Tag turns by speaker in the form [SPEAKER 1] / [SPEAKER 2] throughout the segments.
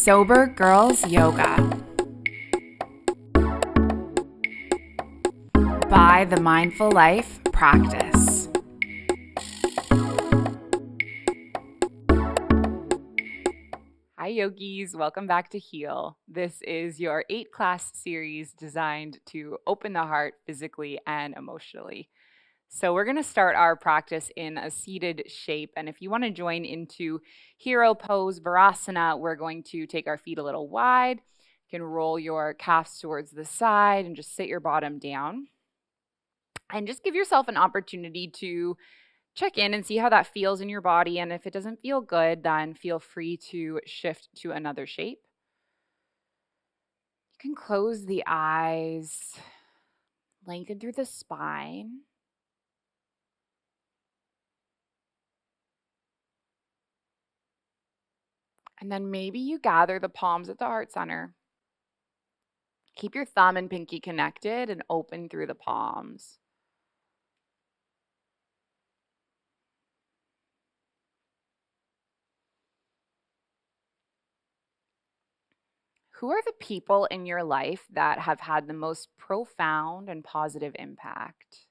[SPEAKER 1] Sober Girls Yoga by the Mindful Life Practice. Hi yogis, welcome back to Heal. This is your 8-class series designed to open the heart physically and emotionally. So we're going to start our practice in a seated shape. And if you want to join into hero pose, Virasana, we're going to take our feet a little wide. You can roll your calves towards the side and just sit your bottom down. And just give yourself an opportunity to check in and see how that feels in your body. And if it doesn't feel good, then feel free to shift to another shape. You can close the eyes, lengthen through the spine. And then maybe you gather the palms at the heart center. Keep your thumb and pinky connected and open through the palms. Who are the people in your life that have had the most profound and positive impact?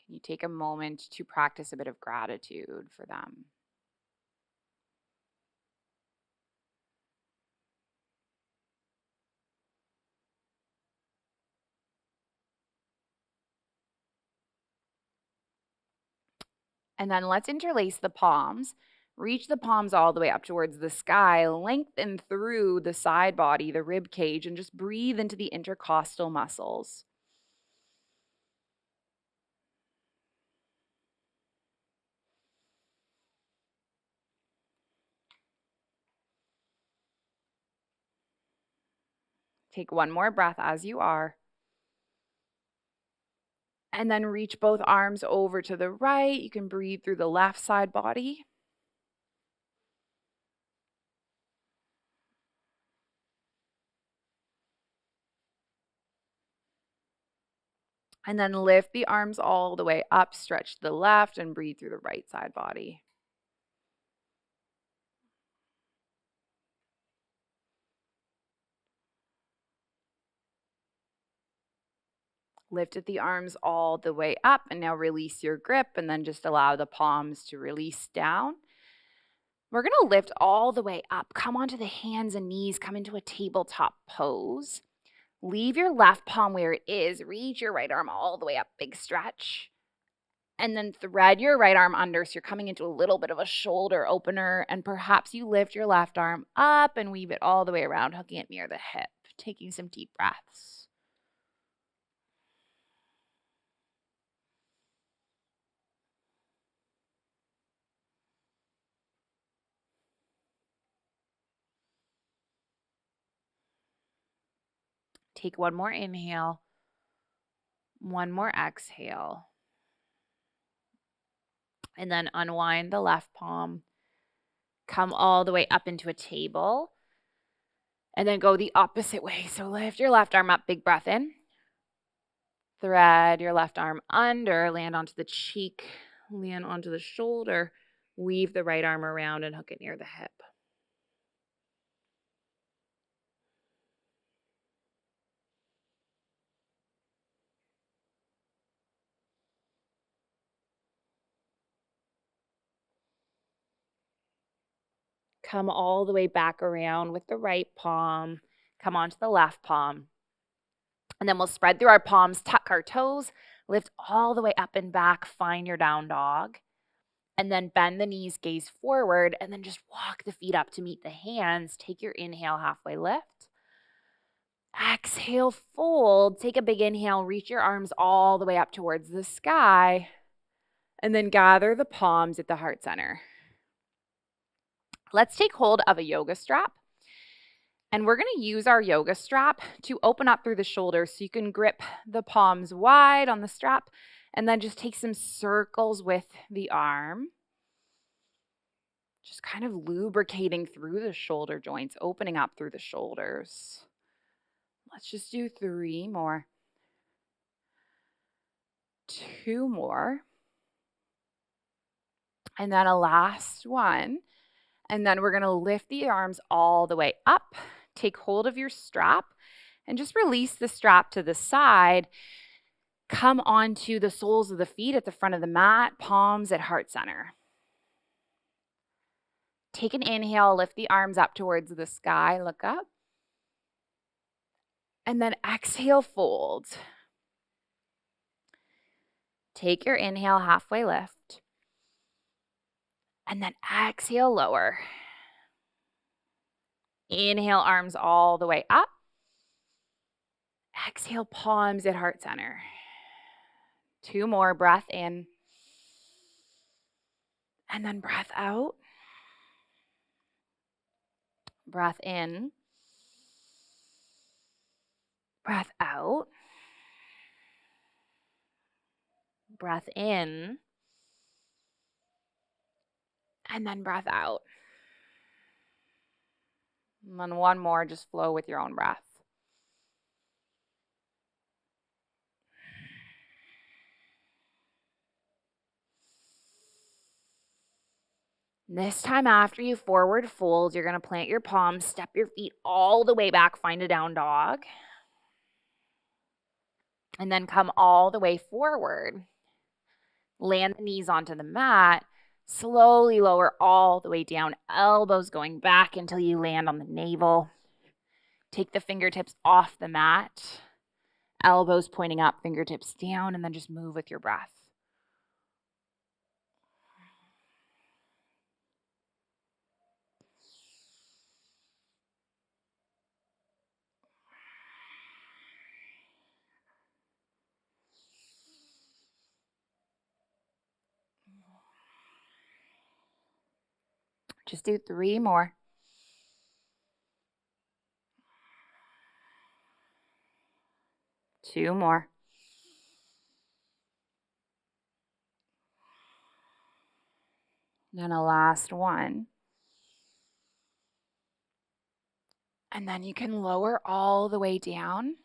[SPEAKER 1] Can you take a moment to practice a bit of gratitude for them? And then let's interlace the palms. Reach the palms all the way up towards the sky, lengthen through the side body, the rib cage, and just breathe into the intercostal muscles. Take one more breath as you are. And then reach both arms over to the right. You can breathe through the left side body. And then lift the arms all the way up, stretch to the left, and breathe through the right side body. Lifted the arms all the way up, and now release your grip, and then just allow the palms to release down. We're going to lift all the way up. Come onto the hands and knees, come into a tabletop pose. Leave your left palm where it is. Reach your right arm all the way up, big stretch. And then thread your right arm under, so you're coming into a little bit of a shoulder opener, and perhaps you lift your left arm up and weave it all the way around, hooking it near the hip, taking some deep breaths. Take one more inhale, one more exhale, and then unwind the left palm. Come all the way up into a table, and then go the opposite way. So lift your left arm up, big breath in. Thread your left arm under, land onto the cheek, land onto the shoulder. Weave the right arm around and hook it near the hip. Come all the way back around with the right palm. Come onto the left palm. And then we'll spread through our palms, tuck our toes, lift all the way up and back, find your down dog. And then bend the knees, gaze forward, and then just walk the feet up to meet the hands. Take your inhale, halfway lift. Exhale, fold. Take a big inhale, reach your arms all the way up towards the sky. And then gather the palms at the heart center. Let's take hold of a yoga strap. And we're going to use our yoga strap to open up through the shoulders, so you can grip the palms wide on the strap and then just take some circles with the arm. Just kind of lubricating through the shoulder joints, opening up through the shoulders. Let's just do 3 more. 2 more. And then a last one. And then we're going to lift the arms all the way up. Take hold of your strap and just release the strap to the side. Come onto the soles of the feet at the front of the mat, palms at heart center. Take an inhale, lift the arms up towards the sky, look up. And then exhale, fold. Take your inhale, halfway lift. And then exhale, lower. Inhale, arms all the way up. Exhale, palms at heart center. 2 more, breath in. And then breath out. Breath in. Breath out. Breath in. And then breath out. And then one more, just flow with your own breath. This time after you forward fold, you're going to plant your palms, step your feet all the way back, find a down dog. And then come all the way forward. Land the knees onto the mat. Slowly lower all the way down, elbows going back until you land on the navel. Take the fingertips off the mat. Elbows pointing up, fingertips down, and then just move with your breath. Just do 3 more. Two more. Then a last one. And then you can lower all the way down.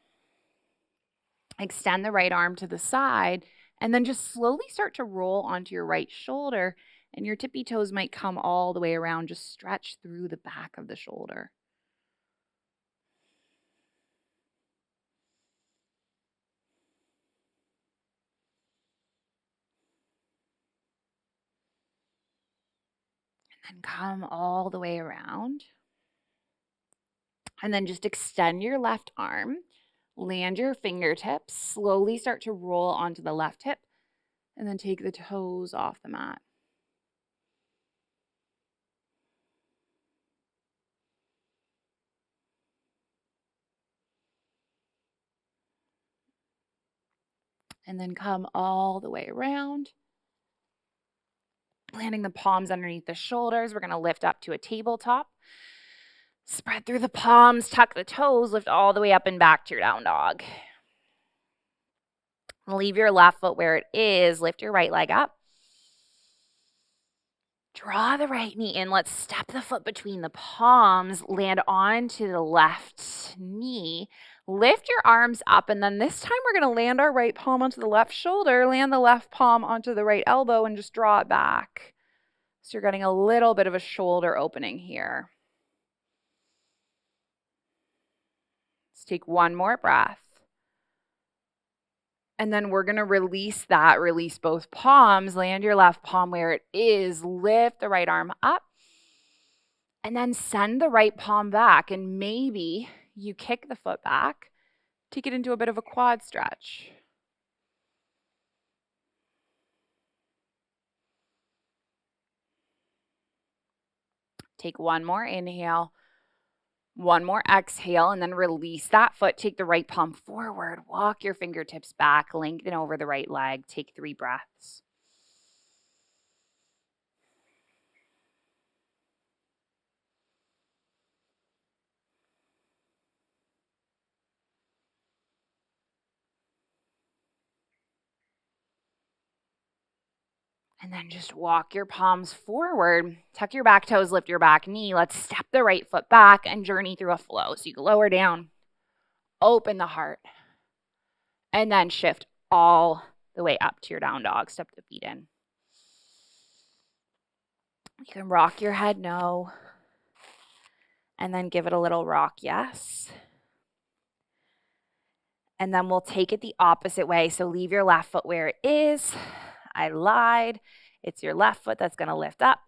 [SPEAKER 1] Extend the right arm to the side. And then just slowly start to roll onto your right shoulder. And your tippy toes might come all the way around. Just stretch through the back of the shoulder. And come all the way around. And then just extend your left arm. Land your fingertips. Slowly start to roll onto the left hip. And then take the toes off the mat. And then come all the way around. Landing the palms underneath the shoulders. We're going to lift up to a tabletop. Spread through the palms, tuck the toes, lift all the way up and back to your down dog. Leave your left foot where it is. Lift your right leg up. Draw the right knee in. Let's step the foot between the palms. Land onto the left knee. Lift your arms up, and then this time we're going to land our right palm onto the left shoulder, land the left palm onto the right elbow, and just draw it back. So you're getting a little bit of a shoulder opening here. Let's take one more breath. And then we're going to release that. Release both palms. Land your left palm where it is. Lift the right arm up. And then send the right palm back. And maybe you kick the foot back. Take it into a bit of a quad stretch. Take one more inhale. One more exhale, and then release that foot. Take the right palm forward. Walk your fingertips back. Lengthen over the right leg. Take 3 breaths. And then just walk your palms forward. Tuck your back toes, lift your back knee. Let's step the right foot back and journey through a flow. So you can lower down, open the heart, and then shift all the way up to your down dog. Step the feet in. You can rock your head no, and then give it a little rock yes. And then we'll take it the opposite way. So leave your left foot where it is. I lied. It's your left foot that's going to lift up.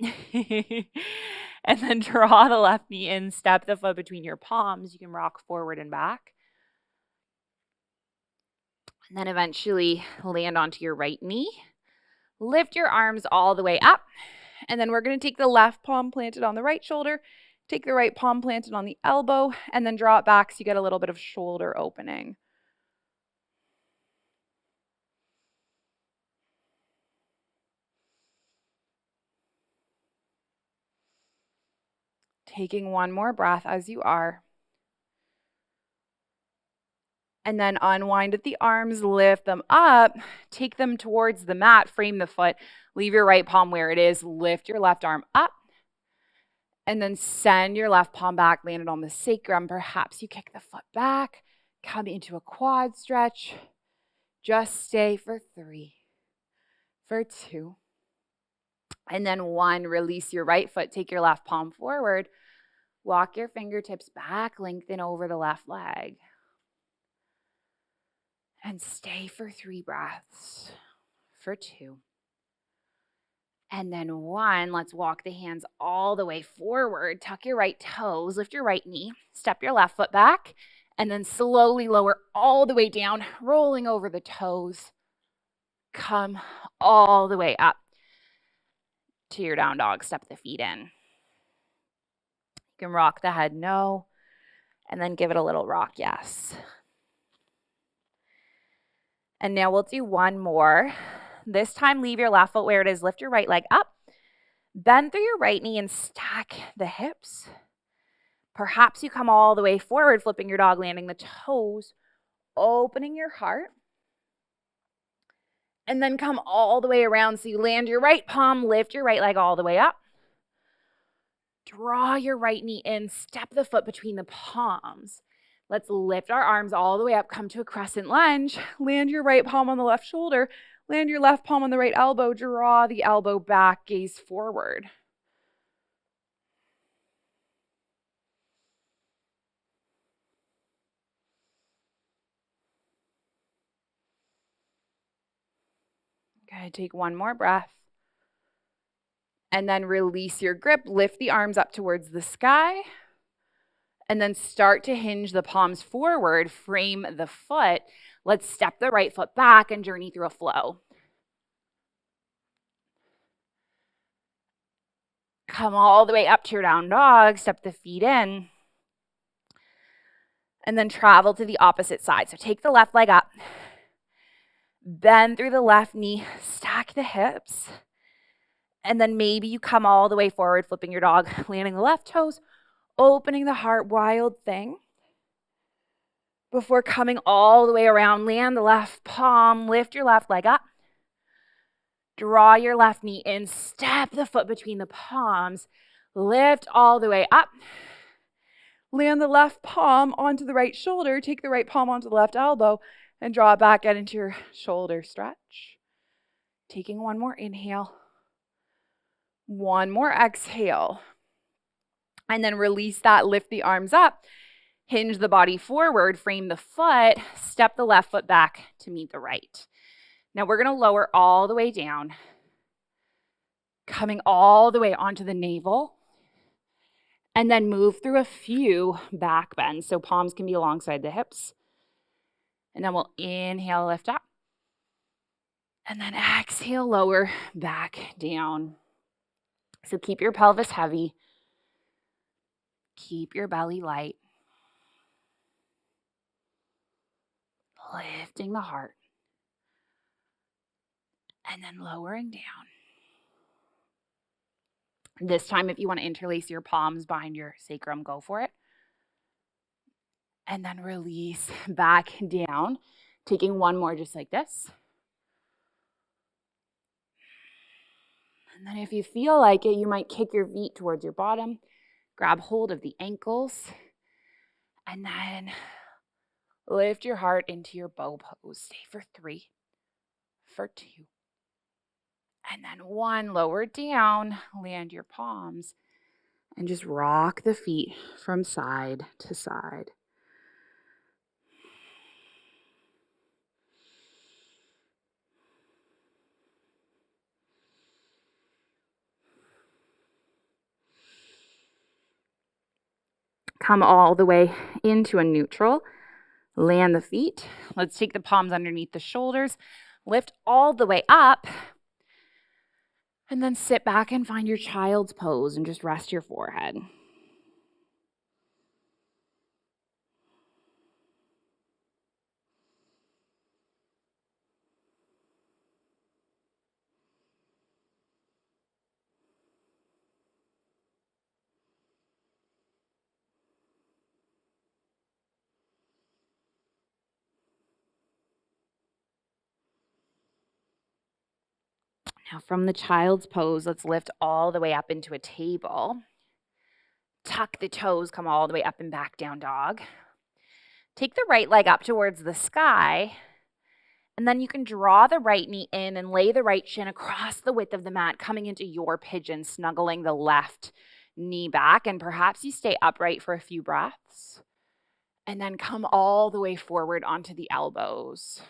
[SPEAKER 1] And then draw the left knee in, step the foot between your palms. You can rock forward and back. And then eventually land onto your right knee. Lift your arms all the way up. And then we're going to take the left palm planted on the right shoulder, take the right palm planted on the elbow, and then draw it back so you get a little bit of shoulder opening. Taking one more breath as you are. And then unwind at the arms, lift them up, take them towards the mat, frame the foot, leave your right palm where it is, lift your left arm up, and then send your left palm back, land it on the sacrum. Perhaps you kick the foot back, come into a quad stretch. Just stay for 3, for 2, and then 1. Release your right foot, take your left palm forward, walk your fingertips back, lengthen over the left leg. And stay for 3 breaths, for 2. And then 1, let's walk the hands all the way forward. Tuck your right toes, lift your right knee, step your left foot back, and then slowly lower all the way down, rolling over the toes. Come all the way up to your down dog. Step the feet in. You can rock the head no, and then give it a little rock yes. And now we'll do one more. This time, leave your left foot where it is. Lift your right leg up. Bend through your right knee and stack the hips. Perhaps you come all the way forward, flipping your dog, landing the toes, opening your heart. And then come all the way around. So you land your right palm, lift your right leg all the way up. Draw your right knee in, step the foot between the palms. Let's lift our arms all the way up, come to a crescent lunge. Land your right palm on the left shoulder. Land your left palm on the right elbow. Draw the elbow back, gaze forward. Okay, take one more breath. And then release your grip. Lift the arms up towards the sky. And then start to hinge the palms forward, frame the foot. Let's step the right foot back and journey through a flow. Come all the way up to your down dog, step the feet in. And then travel to the opposite side. So take the left leg up, bend through the left knee, stack the hips. And then maybe you come all the way forward, flipping your dog, landing the left toes, opening the heart, wild thing. Before coming all the way around, land the left palm, lift your left leg up. Draw your left knee in, step the foot between the palms, lift all the way up. Land the left palm onto the right shoulder, take the right palm onto the left elbow, and draw it back out into your shoulder stretch. Taking one more inhale. One more exhale. And then release that, lift the arms up, hinge the body forward, frame the foot, step the left foot back to meet the right. Now we're going to lower all the way down, coming all the way onto the navel, and then move through a few back bends. So palms can be alongside the hips. And then we'll inhale, lift up. And then exhale, lower back down. So keep your pelvis heavy. Keep your belly light. Lifting the heart. And then lowering down. This time, if you want to interlace your palms behind your sacrum, go for it. And then release back down. Taking one more just like this. And then if you feel like it, you might kick your feet towards your bottom. Grab hold of the ankles. And then lift your heart into your bow pose. Stay for 3, for 2. And then 1, lower down, land your palms, and just rock the feet from side to side. Come all the way into a neutral. Land the feet. Let's take the palms underneath the shoulders. Lift all the way up. And then sit back and find your child's pose and just rest your forehead. Now from the child's pose, let's lift all the way up into a table. Tuck the toes, come all the way up and back, down dog. Take the right leg up towards the sky, and then you can draw the right knee in and lay the right shin across the width of the mat, coming into your pigeon, snuggling the left knee back, and perhaps you stay upright for a few breaths, and then come all the way forward onto the elbows.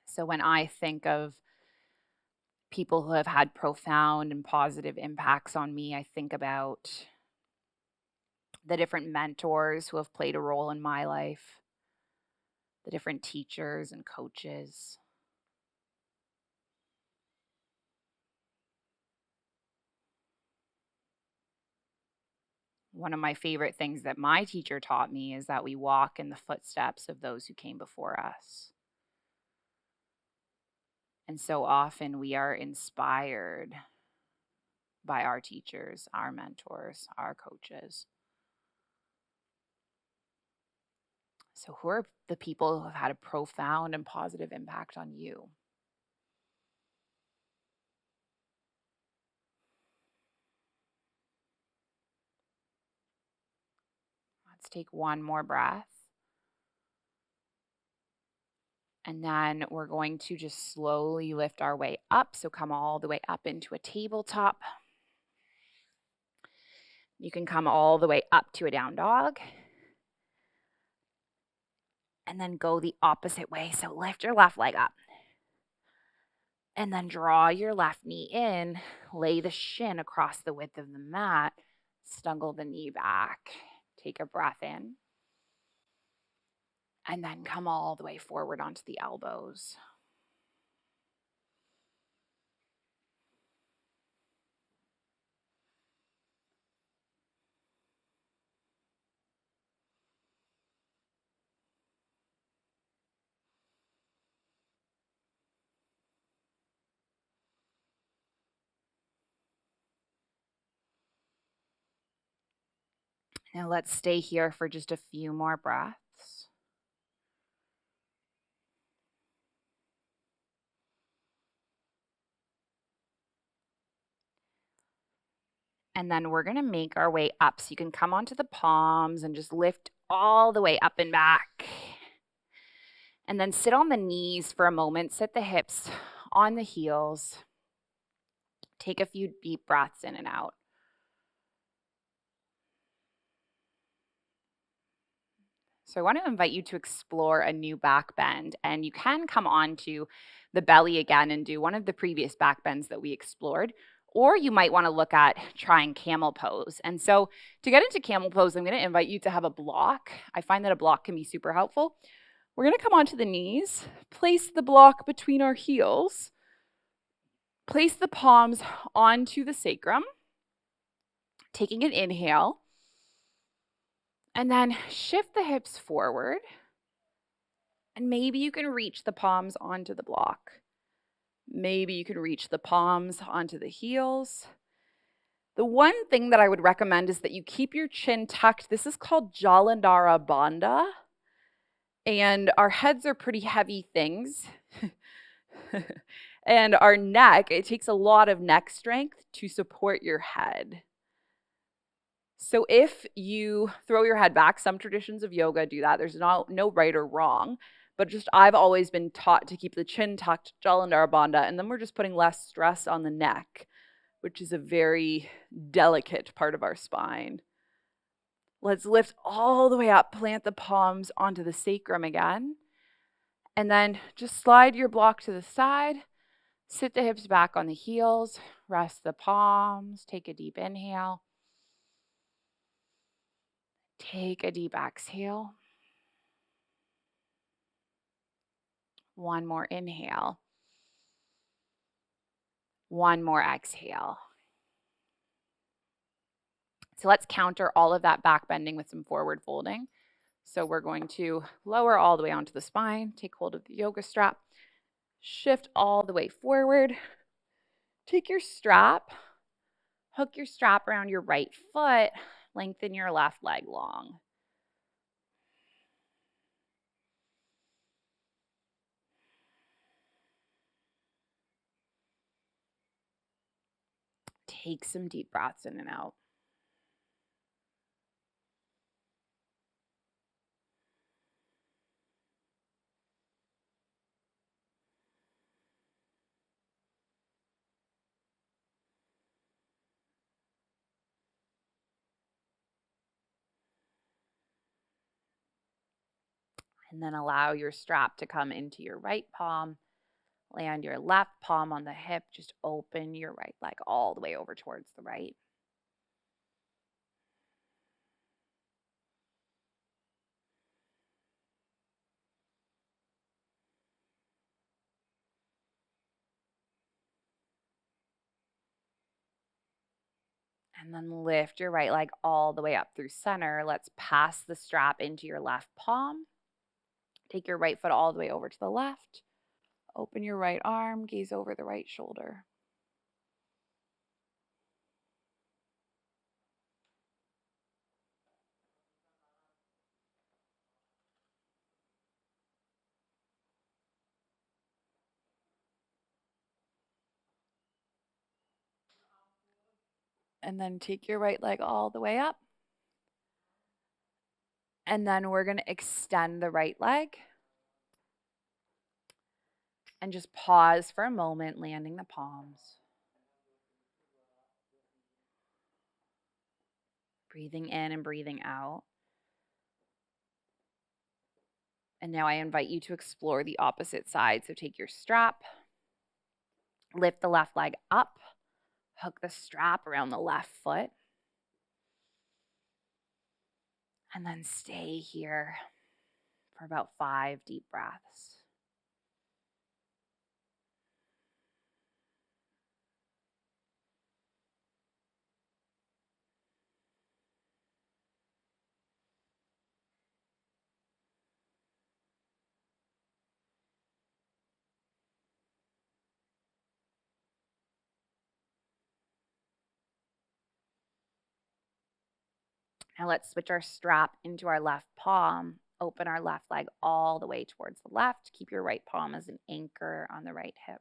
[SPEAKER 1] So when I think of people who have had profound and positive impacts on me, I think about the different mentors who have played a role in my life, the different teachers and coaches. One of my favorite things that my teacher taught me is that we walk in the footsteps of those who came before us. And so often we are inspired by our teachers, our mentors, our coaches. So who are the people who have had a profound and positive impact on you? Let's take one more breath. And then we're going to just slowly lift our way up. So come all the way up into a tabletop. You can come all the way up to a down dog. And then go the opposite way. So lift your left leg up. And then draw your left knee in. Lay the shin across the width of the mat. Snuggle the knee back. Take a breath in. And then come all the way forward onto the elbows. Now let's stay here for just a few more breaths. And then we're going to make our way up. So you can come onto the palms and just lift all the way up and back. And then sit on the knees for a moment. Sit the hips on the heels. Take a few deep breaths in and out. So I want to invite you to explore a new back bend. And you can come onto the belly again and do one of the previous back bends that we explored. Or you might want to look at trying camel pose. And so to get into camel pose, I'm going to invite you to have a block. I find that a block can be super helpful. We're going to come onto the knees, place the block between our heels, place the palms onto the sacrum, taking an inhale, and then shift the hips forward. And maybe you can reach the palms onto the block. Maybe you can reach the palms onto the heels. The one thing that I would recommend is that you keep your chin tucked. This is called Jalandhara Bandha. And our heads are pretty heavy things. And our neck, it takes a lot of neck strength to support your head. So if you throw your head back, some traditions of yoga do that. There's no right or wrong, but just I've always been taught to keep the chin tucked, Jalandhara Bandha, and then we're just putting less stress on the neck, which is a very delicate part of our spine. Let's lift all the way up, plant the palms onto the sacrum again, and then just slide your block to the side, sit the hips back on the heels, rest the palms, take a deep inhale. Take a deep exhale. One more inhale. One more exhale. So let's counter all of that back bending with some forward folding. So we're going to lower all the way onto the spine, take hold of the yoga strap, shift all the way forward. Take your strap, hook your strap around your right foot, lengthen your left leg long. Take some deep breaths in and out. And then allow your strap to come into your right palm. Land your left palm on the hip. Just open your right leg all the way over towards the right. And then lift your right leg all the way up through center. Let's pass the strap into your left palm. Take your right foot all the way over to the left. Open your right arm, gaze over the right shoulder. And then take your right leg all the way up. And then we're going to extend the right leg. And just pause for a moment, landing the palms. Breathing in and breathing out. And now I invite you to explore the opposite side. So take your strap, lift the left leg up, hook the strap around the left foot, and then stay here for about 5 deep breaths. Now let's switch our strap into our left palm. Open our left leg all the way towards the left. Keep your right palm as an anchor on the right hip.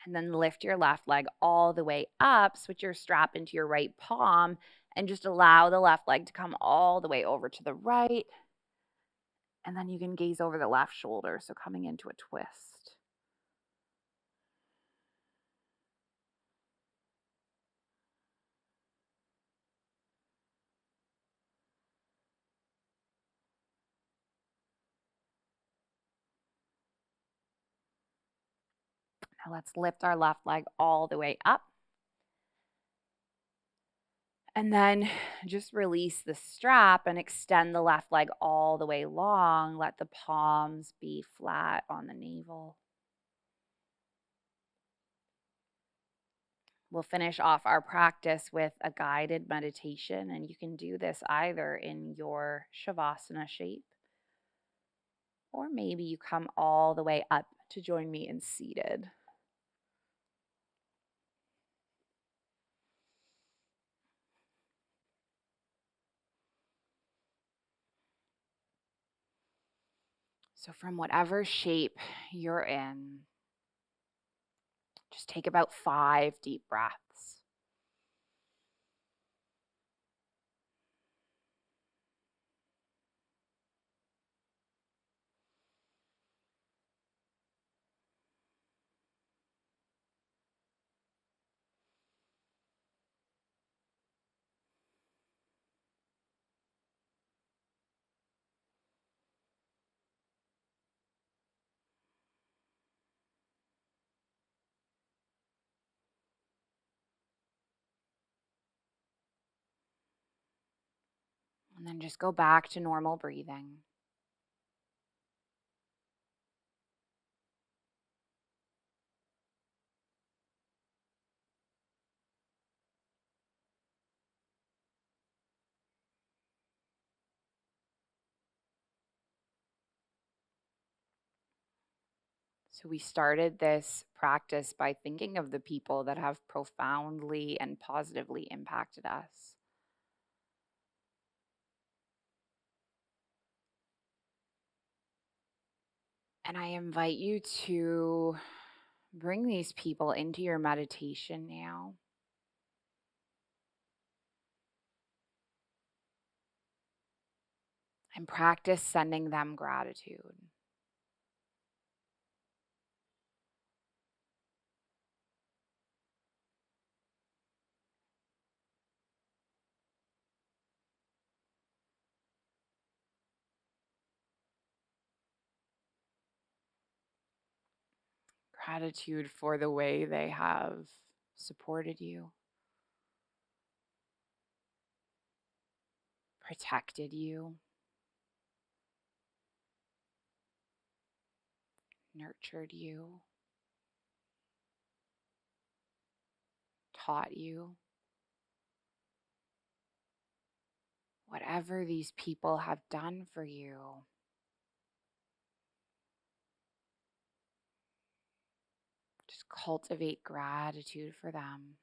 [SPEAKER 1] And then lift your left leg all the way up. Switch your strap into your right palm and just allow the left leg to come all the way over to the right. And then you can gaze over the left shoulder, so coming into a twist. Now let's lift our left leg all the way up. And then just release the strap and extend the left leg all the way long. Let the palms be flat on the navel. We'll finish off our practice with a guided meditation, and you can do this either in your Shavasana shape, or maybe you come all the way up to join me in seated. So, from whatever shape you're in, just take about 5 deep breaths. And then just go back to normal breathing. So, we started this practice by thinking of the people that have profoundly and positively impacted us. And I invite you to bring these people into your meditation now. And practice sending them gratitude. Gratitude for the way they have supported you, protected you, nurtured you, taught you. Whatever these people have done for you, just cultivate gratitude for them.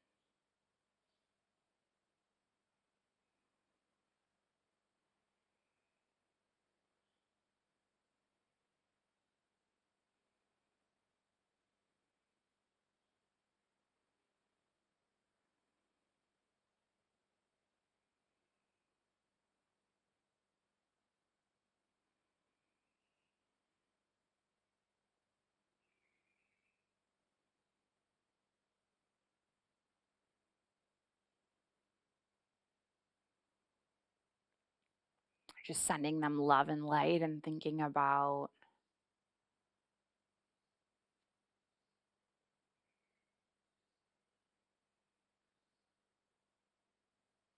[SPEAKER 1] Just sending them love and light and thinking about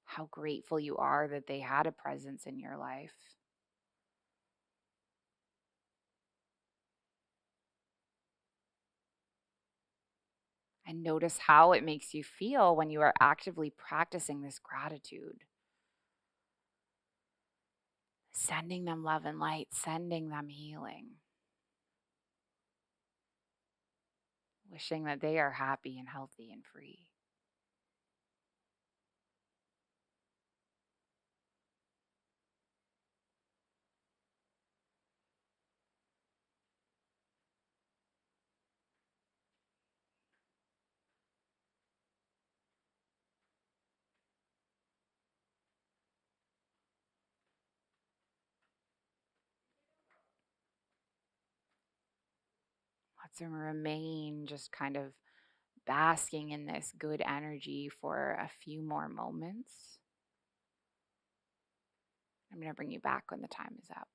[SPEAKER 1] how grateful you are that they had a presence in your life. And notice how it makes you feel when you are actively practicing this gratitude. Sending them love and light, sending them healing. Wishing that they are happy and healthy and free. Let's remain just kind of basking in this good energy for a few more moments. I'm going to bring you back when the time is up.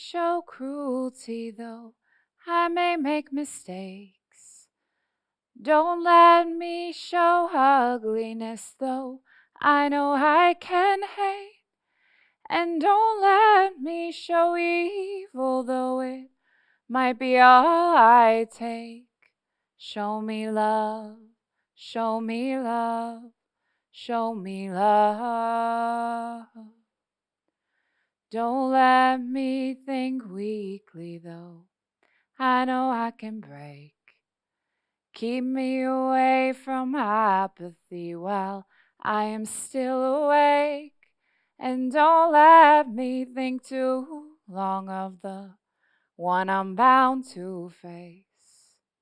[SPEAKER 1] show cruelty, though I may make mistakes. Don't let me show ugliness, though I know I can hate. And don't let me show evil, though it might be all I take. Show me love, show me love, show me love. Don't let me think weakly, though I know I can break. Keep me away from apathy while I am still awake. And don't let me think too long of the one I'm bound to face.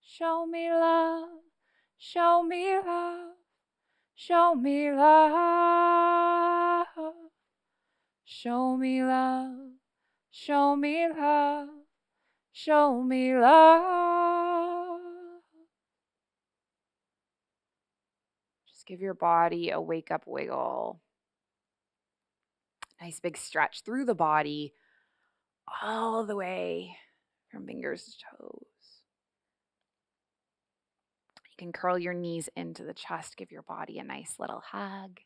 [SPEAKER 1] Show me love, show me love, show me love. Show me love, show me love, show me love. Just give your body a wake up wiggle. Nice big stretch through the body, all the way from fingers to toes. You can curl your knees into the chest, give your body a nice little hug.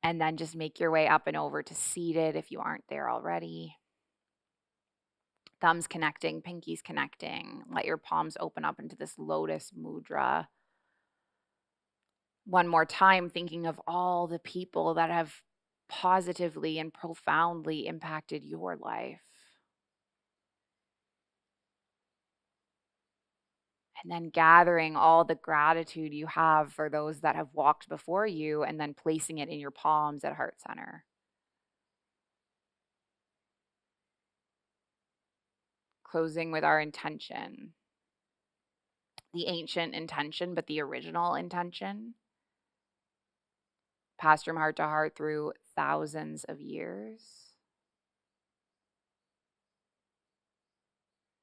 [SPEAKER 1] And then just make your way up and over to seated if you aren't there already. Thumbs connecting, pinkies connecting. Let your palms open up into this lotus mudra. One more time, thinking of all the people that have positively and profoundly impacted your life. And then gathering all the gratitude you have for those that have walked before you and then placing it in your palms at heart center. Closing with our intention. The ancient intention, but the original intention. Passed from heart to heart through thousands of years.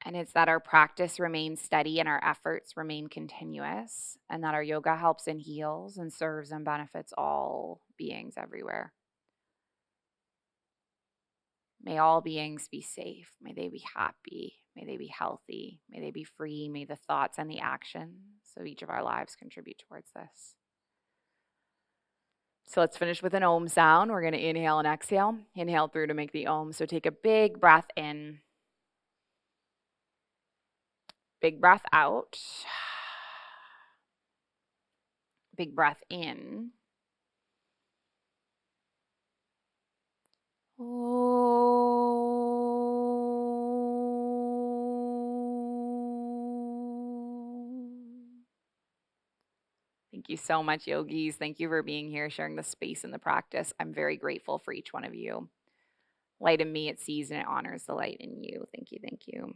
[SPEAKER 1] And it's that our practice remains steady and our efforts remain continuous, and that our yoga helps and heals and serves and benefits all beings everywhere. May all beings be safe. May they be happy. May they be healthy. May they be free. May the thoughts and the actions of each of our lives contribute towards this. So let's finish with an Om sound. We're going to inhale and exhale. Inhale through to make the Om. So take a big breath in. Big breath out. Big breath in. Thank you so much, yogis. Thank you for being here, sharing the space and the practice. I'm very grateful for each one of you. Light in me, it sees and it honors the light in you. Thank you, thank you.